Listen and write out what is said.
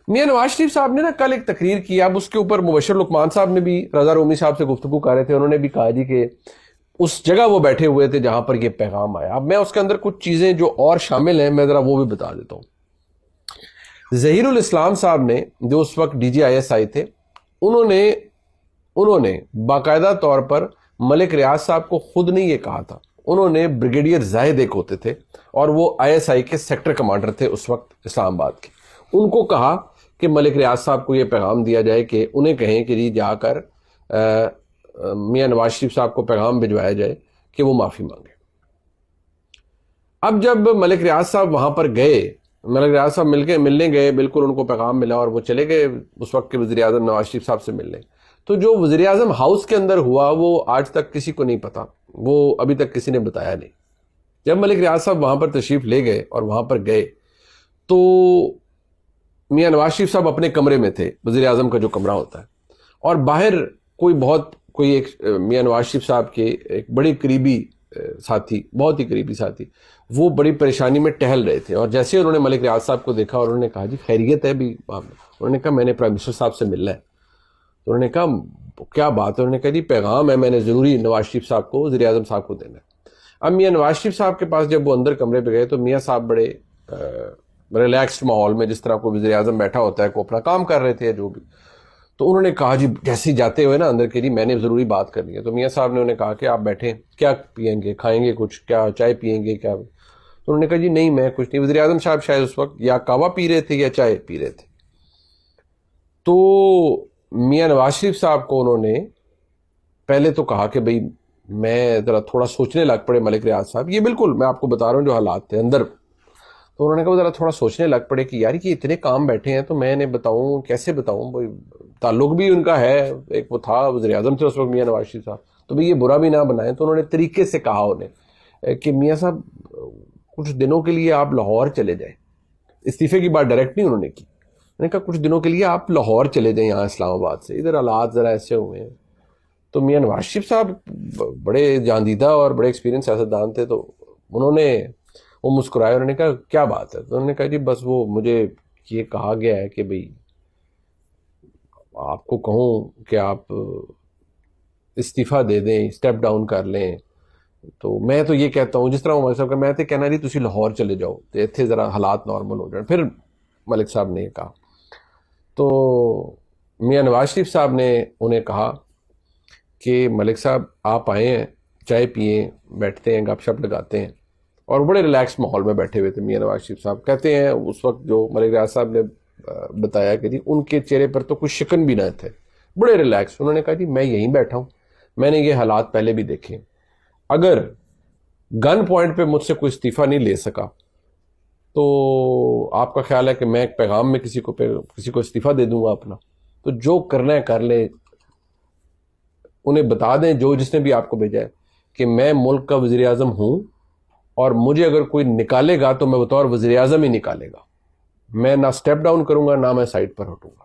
میاں نواز شریف صاحب نے نا کل ایک تقریر کی، اب اس کے اوپر مبشر لقمان صاحب نے بھی رضا رومی صاحب سے گفتگو کر رہے تھے، انہوں نے بھی کہا جی کہ اس جگہ وہ بیٹھے ہوئے تھے جہاں پر یہ پیغام آیا. اب میں اس کے اندر کچھ چیزیں جو اور شامل ہیں میں ذرا وہ بھی بتا دیتا ہوں. ظہیر الاسلام صاحب نے جو اس وقت D G I S I تھے، انہوں نے باقاعدہ طور پر ملک ریاض صاحب کو خود نہیں یہ کہا تھا، انہوں نے بریگیڈیئر زاہد ایک ہوتے تھے اور وہ آئی ایس آئی کے سیکٹر کمانڈر تھے اس وقت اسلام آباد کے، ان کو کہا کہ ملک ریاض صاحب کو یہ پیغام دیا جائے کہ انہیں کہیں کہ جی جا کر میاں نواز شریف صاحب کو پیغام بھجوایا جائے کہ وہ معافی مانگے. اب جب ملک ریاض صاحب وہاں پر گئے، ملک ریاض صاحب ملنے گئے، بالکل ان کو پیغام ملا اور وہ چلے گئے اس وقت کے وزیر اعظم نواز شریف صاحب سے ملنے. تو جو وزیر اعظم ہاؤس کے اندر ہوا وہ آج تک کسی کو نہیں پتا، وہ ابھی تک کسی نے بتایا نہیں. جب ملک ریاض صاحب وہاں پر تشریف لے گئے اور وہاں پر گئے تو میاں نواز شریف صاحب اپنے کمرے میں تھے، وزیر اعظم کا جو کمرہ ہوتا ہے، اور باہر کوئی ایک میاں نواز شریف صاحب کے ایک بڑی قریبی ساتھی، بہت ہی قریبی ساتھی، وہ بڑی پریشانی میں ٹہل رہے تھے. اور جیسے انہوں نے ملک ریاض صاحب کو دیکھا اور انہوں نے کہا جی خیریت ہے بھی، انہوں نے کہا میں نے پرائم منسٹر صاحب سے ملنا ہے. تو انہوں نے کہا کیا بات ہے؟ انہوں نے کہا جی پیغام ہے، میں نے ضروری نواز شریف صاحب کو، وزیر اعظم صاحب کو دینا ہے. اب میاں نواز شریف صاحب کے پاس جب وہ اندر کمرے پہ گئے تو میاں صاحب بڑے ریلیکسڈ ماحول میں، جس طرح کوئی وزیر اعظم بیٹھا ہوتا ہے، کو اپنا کام کر رہے تھے جو بھی. تو انہوں نے کہا جی جیسے ہی جاتے ہوئے نا اندر کے، جی میں نے ضروری بات کرنی ہے. تو میاں صاحب نے انہیں کہا کہ آپ بیٹھیں، کیا پئیں گے، کھائیں گے کچھ، کیا چائے پئیں گے کیا؟ تو انہوں نے کہا جی نہیں میں کچھ نہیں. وزیر اعظم صاحب شاید اس وقت یا قہوہ پی رہے تھے یا چائے پی رہے تھے. تو میاں نواز شریف صاحب کو انہوں نے پہلے تو کہا کہ بھئی میں ذرا تھوڑا سوچنے لگ پڑے ملک ریاض صاحب، یہ بالکل میں آپ کو بتا رہا ہوں جو حالات تھے اندر. تو انہوں نے کہا ذرا تھوڑا سوچنے لگ پڑے کہ یار یہ اتنے کام بیٹھے ہیں تو میں نے بتاؤں کیسے بتاؤں، بھئی تعلق بھی ان کا ہے، ایک وہ تھا وزیر اعظم تھے اس وقت میاں نواز شریف صاحب، تو بھئی یہ برا بھی نہ بنائیں. تو انہوں نے طریقے سے کہا انہیں کہ میاں صاحب کچھ دنوں کے لیے آپ لاہور چلے جائیں. استعفے کی بات ڈائریکٹ نہیں انہوں نے کی، میں نے کہا کچھ دنوں کے لیے آپ لاہور چلے جائیں یہاں اسلام آباد سے، ادھر حالات ذرا ایسے ہوئے ہیں. تو میاں نواز شریف صاحب بڑے جاندیدہ اور بڑے ایکسپیرینس سیاستدان تھے، تو انہوں نے وہ مسکرائے، انہوں نے کہا کیا بات ہے؟ تو انہوں نے کہا جی بس وہ مجھے یہ کہا گیا ہے کہ بھئی آپ کو کہوں کہ آپ استعفیٰ دے دیں، اسٹیپ ڈاؤن کر لیں. تو میں تو یہ کہتا ہوں جس طرح عمر صاحب کا، میں تو کہنا جی تسی لاہور چلے جاؤ تو اتنے ذرا حالات نارمل ہو جائیں. پھر ملک صاحب نے یہ کہا تو میاں نواز شریف صاحب نے انہیں کہا کہ ملک صاحب آپ آئے ہیں، چائے پئیں، بیٹھتے ہیں، گپ شپ لگاتے ہیں. اور بڑے ریلیکس ماحول میں بیٹھے ہوئے تھے میاں نواز شریف صاحب. کہتے ہیں اس وقت جو ملک ریاض صاحب نے بتایا کہ جی ان کے چہرے پر تو کوئی شکن بھی نہ تھے، بڑے ریلیکس. انہوں نے کہا جی میں یہیں بیٹھا ہوں، میں نے یہ حالات پہلے بھی دیکھے، اگر گن پوائنٹ پہ مجھ سے کوئی استعفیٰ نہیں لے سکا تو آپ کا خیال ہے کہ میں ایک پیغام میں کسی کو استعفیٰ دے دوں گا اپنا؟ تو جو کرنا ہے کر لیں، انہیں بتا دیں جو جس نے بھی آپ کو بھیجا ہے کہ میں ملک کا وزیر اعظم ہوں، اور مجھے اگر کوئی نکالے گا تو میں بطور وزیر اعظم ہی نکالے گا، میں نہ سٹیپ ڈاؤن کروں گا نہ میں سائڈ پر ہٹوں گا.